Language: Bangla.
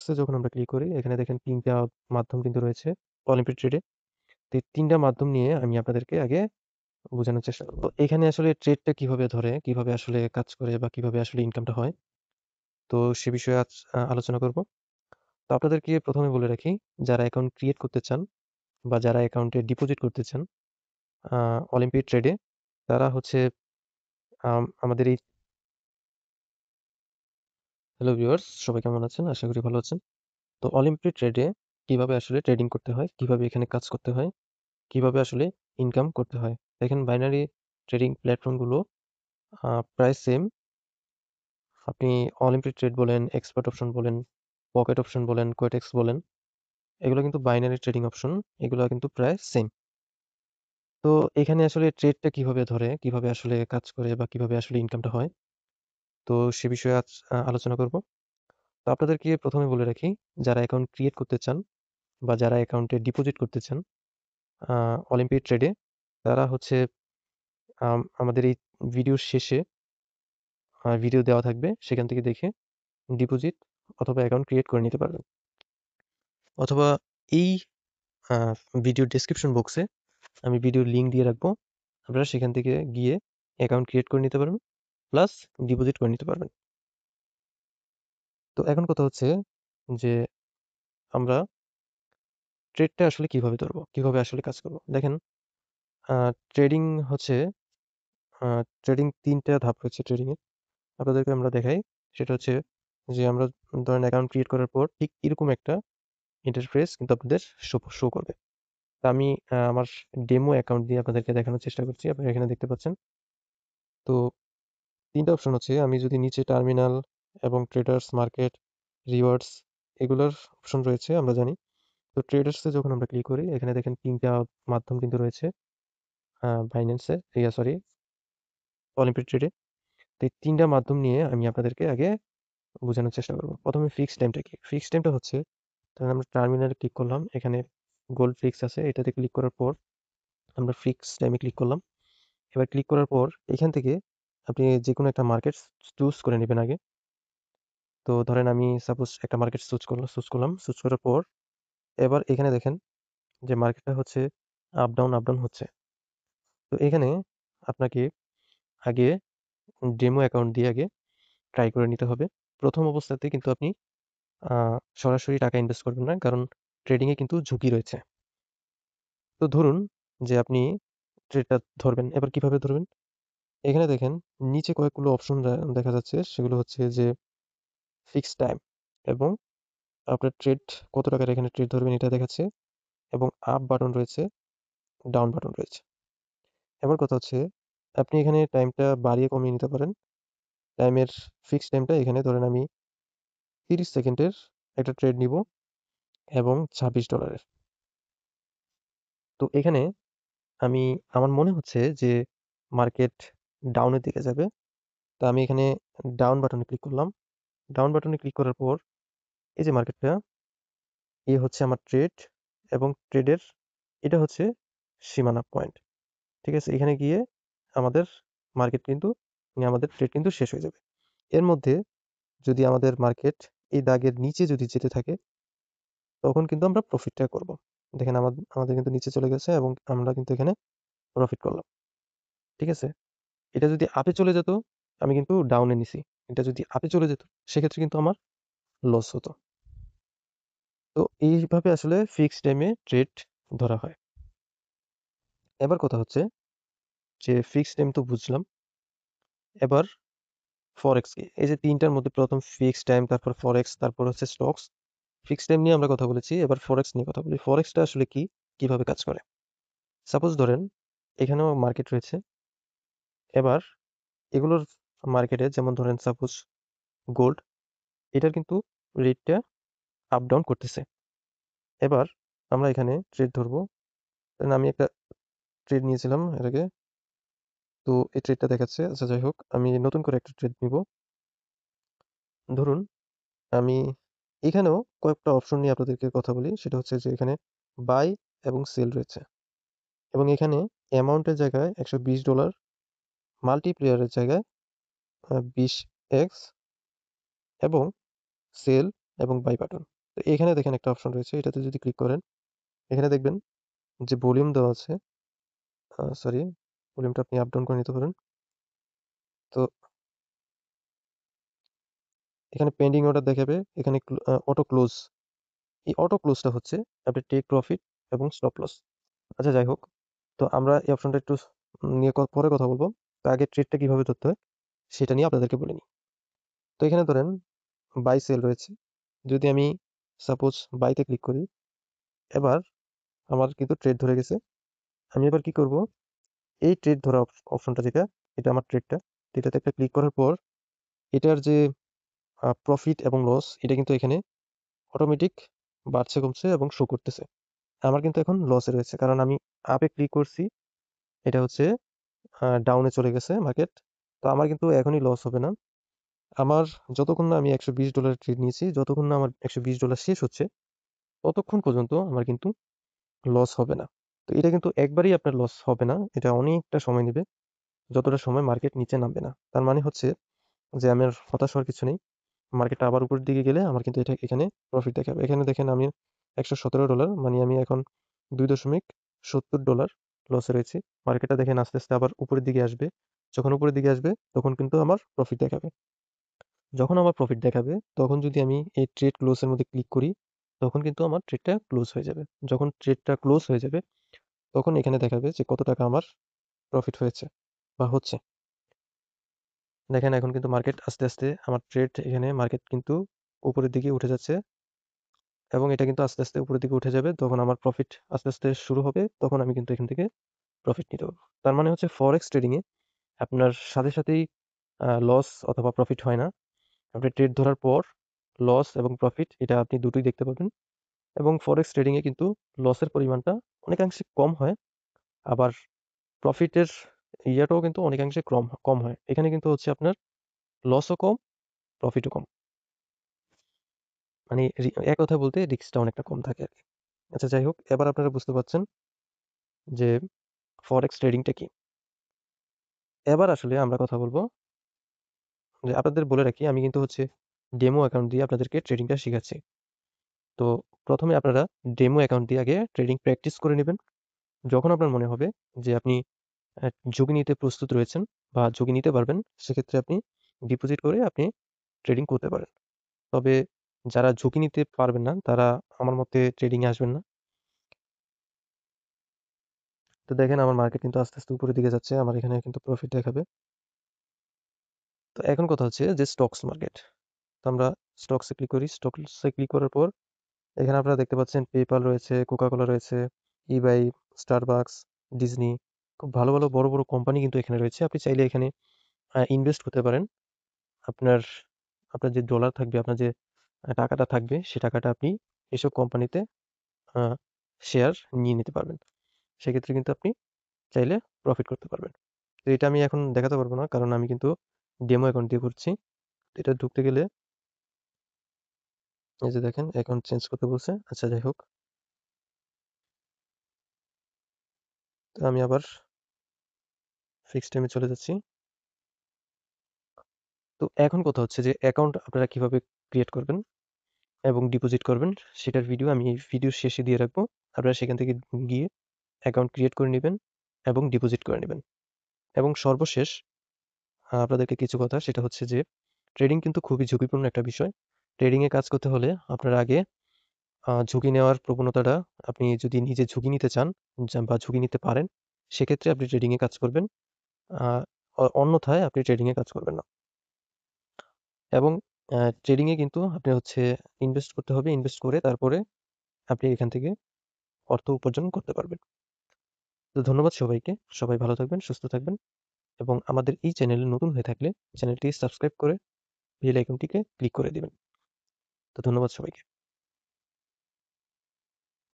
ট্রেডার্সে যখন আমরা ক্লিক করি, এখানে দেখেন ৩ টা মাধ্যম কিন্তু রয়েছে অলিম্পিক ট্রেডে। তো এই ৩ টা মাধ্যম নিয়ে আমি আপনাদেরকে আগে বোঝানোর চেষ্টা করব। এখানে আসলে ট্রেডটা কিভাবে ধরে, কিভাবে আসলে কাজ করে বা কিভাবে আসলে ইনকামটা হয়, তো সে বিষয়ে আজ আলোচনা করব। তো আপনাদেরকে ১ম এ বলে রাখি, যারা অ্যাকাউন্ট ক্রিয়েট করতে চান বা যারা অ্যাকাউন্টে ডিপোজিট করতে চান আ অলিম্পিক ট্রেডে, তারা হচ্ছে আমাদের এই হ্যালো ভিউয়ার্স, সবাই কেমন আছেন? আশা করি ভালো আছেন। তো অলিম্পিক ট্রেডে কিভাবে আসলে ট্রেডিং করতে হয়, কিভাবে এখানে কাজ করতে হয়, কিভাবে আসলে ইনকাম করতে হয়। দেখেন বাইনারি ট্রেডিং প্ল্যাটফর্মগুলো প্রায় সেম। আপনি অলিম্পিক ট্রেড বলেন, এক্সপার্ট অপশন বলেন, পকেট অপশন বলেন, কোয়েটেক্স বলেন, এগুলো কিন্তু বাইনারি ট্রেডিং অপশন। এগুলো কিন্তু প্রায় সেম। তো এখানে আসলে ট্রেডটা কিভাবে ধরে, কিভাবে আসলে কাজ করে বা কিভাবে আসলে ইনকামটা হয়, তো সে বিষয়ে আজ আলোচনা করব। তো আপনাদেরকে ১ম এ বলে রাখি, যারা অ্যাকাউন্ট ক্রিয়েট করতে চান বা যারা অ্যাকাউন্টে ডিপোজিট করতে চান আ অলিম্পিক ট্রেডে, তারা হচ্ছে আমাদের এই ভিডিওর শেষে ভিডিও দেওয়া থাকবে। সেখান থেকে দেখে ডিপোজিট অথবা অ্যাকাউন্ট ক্রিয়েট করে নিতে পারবেন। অথবা এই আ ভিডিওর ডেসক্রিপশন বক্সে আমি ভিডিওর লিঙ্ক দিয়ে রাখবো। আপনারা সেখান থেকে গিয়ে অ্যাকাউন্ট ক্রিয়েট করে নিতে পারবেন। প্লাস ডিপোজিট করে নিতে পারবেন। তো এখন কথা হচ্ছে যে আমরা ট্রেডটা আসলে কিভাবে ধরবো? কিভাবে আসলে কাজ করব? দেখেন আ ট্রেডিং হচ্ছে আ ট্রেডিং ৩ টা ধাপ রয়েছে ট্রেডিং এর। আপনাদেরকে আমরা দেখাই। সেটা হচ্ছে যে আমরা ধরেন অ্যাকাউন্ট ক্রিয়েট করার পর ঠিক এরকম একটা ইন্টারফেস কিন্তু আপনাদের শো করবে। তো আমি আমার ডেমো অ্যাকাউন্ট দিয়ে আপনাদেরকে দেখানোর চেষ্টা করছি। আপনারা এখানে দেখতে পাচ্ছেন। তো ৩ টা অপশন হচ্ছে, আমি যদি নিচে টার্মিনাল এবং ট্রেডার্স, মার্কেট, রিওয়ার্ডস এগুলোর অপশন রয়েছে আমরা জানি। তো ট্রেডার্স এ যখন আমরা ক্লিক করি, এখানে দেখেন ৩ টা মাধ্যম কিন্তু রয়েছে বাইন্যান্স এ সরি অলিম্পিক ট্রেডে। তো এই ৩ টা মাধ্যম নিয়ে আমি আপনাদেরকে আগে বোঝানোর চেষ্টা করব। ১ম এ ফিক্সড টাইমটা কি? ফিক্সড টাইমটা হচ্ছে, ধরেন আমরা টার্মিনালে ক্লিক করলাম। এখানে গোল্ড ফিক্স আছে। এটাতে ক্লিক করার পর আমরা ফিক্সড টাইমে ক্লিক করলাম। এবার ক্লিক করার পর এখান থেকে আপনি যেকোনো একটা মার্কেট চুজ করে নিবেন আগে। তো ধরেন আমি সাপোজ একটা মার্কেট চুজ করলাম। চুজ করার পর এবার এখানে দেখেন যে মার্কেটটা হচ্ছে আপ ডাউন হচ্ছে। তো এখানে আপনাকে আগে ডেমো অ্যাকাউন্ট দিয়ে আগে ট্রাই করে নিতে হবে। ১ম অবস্থাতে কিন্তু আপনি আ সরাসরি টাকা ইনভেস্ট করবেন না। কারণ ট্রেডিং এ কিন্তু ঝুঁকি রয়েছে। তো ধরুন যে আপনি ট্রেডটা ধরবেন। এবার কিভাবে ধরবেন? এখানে দেখেন নিচে কয়েকগুলো অপশন দেখা যাচ্ছে। সেগুলো হচ্ছে যে ফিক্সড টাইম এবং আপনার ট্রেড কত টাকার এখানে ট্রেড ধরবেন এটা দেখাচ্ছে এবং আপ বাটন রয়েছে, ডাউন বাটন রয়েছে। এবার কথা হচ্ছে আপনি এখানে টাইমটা বাড়িয়ে কমিয়ে নিতে পারেন। টাইমের ফিক্সড টাইমটা এখানে ধরেন আমি ৩০ সেকেন্ডের একটা ট্রেড নিবো এবং $২৬ তো এখানে আমি আমার মনে হচ্ছে যে মার্কেট ডাউনের দিকে যাবে। তো আমি এখানে ডাউন বাটনে ক্লিক করলাম। ডাউন বাটনে ক্লিক করার পর এই যে মার্কেটটা, হচ্ছে আমার ট্রেড এবং ট্রেডের এটা হচ্ছে সীমানা পয়েন্ট। ঠিক আছে? এখানে গিয়ে আমাদের মার্কেট কিন্তু আমাদের ট্রেড কিন্তু শেষ হয়ে যাবে। এর মধ্যে যদি আমাদের মার্কেট এই দাগের নিচে যদি যেতে থাকে, তখন কিন্তু আমরা প্রফিটটা করব। দেখেন আমাদের কিন্তু নিচে চলে গেছে এবং আমরা কিন্তু এখানে প্রফিট করলাম। ঠিক আছে? এটা যদি আপে চলে যেত, আমি কিন্তু ডাউনে নিছি। এটা যদি আপে চলে যেত, সেক্ষেত্রে কিন্তু আমার লস হতো। তো এইভাবে আসলে ফিক্সড টাইমে ট্রেড ধরা হয়। এবার কথা হচ্ছে যে ফিক্সড টাইম তো বুঝলাম। এবার ফরেক্স কি? এই যে ৩ টার মধ্যে ১ম ফিক্সড টাইম, তারপর ফরেক্স, তারপর হচ্ছে স্টকস। ফিক্সড টাইম নিয়ে আমরা কথা বলেছি। এবার ফরেক্স নিয়ে কথা বলি। ফরেক্সটা আসলে কি? কিভাবে কাজ করে? সাপোজ ধরেন এখানেও মার্কেট রয়েছে। এবার এগুলোর মার্কেটে যেমন ধরেন সাপোজ গোল্ড, এটার কিন্তু রেটটা আপ ডাউন করতেছে। এবার আমরা এখানে ট্রেড ধরবো। ধরেন আমি একটা ট্রেড নিয়েছিলাম এর আগে। তো এই ট্রেডটা দেখাচ্ছে। আচ্ছা যাই হোক, আমি নতুন করে একটা ট্রেড নিবো। ধরুন আমি এখানেও কয়েকটা অপশন নিয়ে আপনাদেরকে কথা বলি। সেটা হচ্ছে যে এখানে বাই এবং সেল রয়েছে। এবং এখানে অ্যামাউন্টের জায়গায় $১২০, মাল্টিপ্লেয়ারের জায়গায় ২০x এবং সেল এবং বাই বাটন। তো এখানে দেখেন একটা অপশন রয়েছে, এটাতে যদি ক্লিক করেন, এখানে দেখবেন যে ভলিউম দেওয়া আছে, সরি, ভলিউমটা আপনি আপ ডাউন করে নিতে পারেন। তো এখানে পেন্ডিং অর্ডার দেখাবে, এখানে অটো ক্লোজ। এই অটো ক্লোজটা হচ্ছে আপনার টেক প্রফিট এবং স্টপ লস। আচ্ছা যাই হোক, তো আমরা এই অপশনটা একটু নিয়ে পরে কথা বলবো। তো আগে ট্রেডটা কিভাবে ধরতে হয় সেটা নিয়ে আপনাদেরকে বলে নিই। তো এখানে ধরেন বাই সেল রয়েছে, যদি আমি সাপোজ বাইতে ক্লিক করি, এবার আমার কিন্তু ট্রেড ধরে গেছে। আমি এবার কি করব, এই ট্রেড ধরা অপশনটা যেটা, এটা আমার ট্রেডটা, এটাতে একটা ক্লিক করার পর এটার যে প্রফিট এবং লস এটা কিন্তু এখানে অটোমেটিক বাড়ছে কমছে এবং শো করতেছে। আমার কিন্তু এখন লসে রয়েছে, কারণ আমি আপে ক্লিক করছি, এটা হচ্ছে ডাউনে চলে গেছে মার্কেট। তো আমার কিন্তু এখনই লস হবে না। আমার যতক্ষণ না আমি $120 ট্রেড নিয়েছি, যতক্ষণ না আমার $120 শেষ হচ্ছে, ততক্ষণ পর্যন্ত আমার কিন্তু লস হবে না। তো এটা কিন্তু একবারেই আপনার লস হবে না, এটা অনেকটা সময় নেবে, যতটা সময় মার্কেট নিচে নামবে না। তার মানে হচ্ছে যে আমার হতাশ হওয়ার কিছু নেই। মার্কেটটা আবার উপরের দিকে গেলে আমার কিন্তু এটা এখানে প্রফিট দেখাবে। এখানে দেখেন আমি $117, মানে আমি এখন $2.70 লসে রয়েছি। মার্কেটটা দেখেন আস্তে আস্তে আবার উপরের দিকে আসবে। যখন উপরের দিকে আসবে তখন কিন্তু আমার প্রফিট দেখাবে। যখন আমার প্রফিট দেখাবে তখন যদি আমি এই ট্রেড ক্লোজ এর মধ্যে ক্লিক করি, তখন কিন্তু আমার ট্রেডটা ক্লোজ হয়ে যাবে। যখন ট্রেডটা ক্লোজ হয়ে যাবে তখন এখানে দেখাবে যে কত টাকা আমার প্রফিট হয়েছে বা হচ্ছে। দেখেন এখন কিন্তু মার্কেট আস্তে আস্তে আমার ট্রেড, এখানে মার্কেট কিন্তু উপরের দিকে উঠে যাচ্ছে এবং এটা কিন্তু আস্তে আস্তে উপরের দিকে উঠে যাবে। তখন আমার প্রফিট আস্তে আস্তে শুরু হবে, তখন আমি কিন্তু এখান থেকে প্রফিট নিতে পারবো। তার মানে হচ্ছে ফরেক্স ট্রেডিং এ আপনার সাথে সাথেই লস অথবা প্রফিট হয় না। আপনি ট্রেড ধরার পর লস এবং প্রফিট এটা আপনি দুটোই দেখতে পাবেন। এবং ফরেক্স ট্রেডিং এ কিন্তু লসের পরিমাণটা অনেকাংশে কম হয়, আবার প্রফিটের ইয়াটাও কিন্তু অনেকাংশে কম কম হয়। এখানে কিন্তু হচ্ছে আপনার লসও কম, প্রফিটও কম। মানে এক কথায় বলতে রিস্কটা অনেকটা কম থাকে আরকি। আচ্ছা যাই হোক, এবার আপনারা বুঝতে পারছেন যে ফরেক্স ট্রেডিংটা কি। এবার আসলে আমরা কথা বলবো যে আপনাদের বলে রাখি, আমি কিন্তু হচ্ছে ডেমো অ্যাকাউন্ট দিয়ে আপনাদেরকে ট্রেডিংটা শিখাচ্ছি। তো প্রথমে আপনারা ডেমো অ্যাকাউন্ট দিয়ে আগে ট্রেডিং প্র্যাকটিস করে নেবেন। যখন আপনার মনে হবে যে আপনি ঝুঁকি নিতে প্রস্তুত রয়েছেন বা ঝুঁকি নিতে পারবেন, সেক্ষেত্রে আপনি ডিপোজিট করে আপনি ট্রেডিং করতে পারেন। তবে যারা ঝুঁকি নিতে পারবেন না, তারা আমার মতে ট্রেডিং এ আসবেন না। তো দেখেন আমার মার্কেট কিন্তু আস্তে আস্তে উপরের দিকে যাচ্ছে, আমার এখানে কিন্তু প্রফিট দেখাবে। তো এখন কথা হচ্ছে যে স্টকস মার্কেট। তো আমরা স্টকসে ক্লিক করি, স্টকসে ক্লিক করার পর এখানে আপনারা দেখতে পাচ্ছেন পেপাল রয়েছে, কোকাকোলা রয়েছে, ইবাই, স্টারবাকস, ডিজনি, খুব ভালো ভালো বড় বড় কোম্পানি কিন্তু এখানে রয়েছে। আপনি চাইলে এখানে ইনভেস্ট করতে পারেন। আপনার আপনার যে ডলার থাকবে, আপনার যে টাকাটা থাকবে, সে টাকাটা আপনি এসব কোম্পানিতে শেয়ার নিয়ে নিতে পারবেন। সেক্ষেত্রে কিন্তু আপনি চাইলে প্রফিট করতে পারবেন। তো এটা আমি এখন দেখাতে পারবো না, কারণ আমি কিন্তু ডেমো অ্যাকাউন্ট দিয়ে করছি। এটা ঢুকতে গেলে এই যে দেখেন অ্যাকাউন্ট চেঞ্জ করতে বলছে। আচ্ছা যাই হোক, তো আমি আবার ফিক্সড টাইমে চলে যাচ্ছি। তো এখন কথা হচ্ছে যে অ্যাকাউন্ট আপনারা কিভাবে ক্রিয়েট করবেন এবং ডিপোজিট করবেন, সেটার ভিডিও আমি এই ভিডিওর শেষে দিয়ে রাখবো। আপনারা সেখান থেকে গিয়ে অ্যাকাউন্ট ক্রিয়েট করে নেবেন এবং ডিপোজিট করে নেবেন। এবং সর্বশেষ আপনাদেরকে কিছু কথা, সেটা হচ্ছে যে ট্রেডিং কিন্তু খুবই ঝুঁকিপূর্ণ একটা বিষয়। ট্রেডিং এ কাজ করতে হলে আপনারা আগে ঝুঁকি নেওয়ার প্রবণতাটা, আপনি যদি নিজে ঝুঁকি নিতে চান বা ঝুঁকি নিতে পারেন, সেক্ষেত্রে আপনি ট্রেডিং এ কাজ করবেন। আ অন্যথায় আপনি ট্রেডিং এ কাজ করবেন না। এবং ট্রেডিং এ কিন্তু আপনি হচ্ছে ইনভেস্ট করতে হবে। ইনভেস্ট করে তারপরে আপনি এখান থেকে অর্থ উপার্জন করতে পারবেন। তো ধন্যবাদ সবাইকে। সবাই ভালো থাকবেন, সুস্থ থাকবেন এবং আমাদের এই চ্যানেলে নতুন হয়ে থাকলে চ্যানেলটি সাবস্ক্রাইব করে বেল আইকনটিকে ক্লিক করে দিবেন। তো ধন্যবাদ সবাইকে।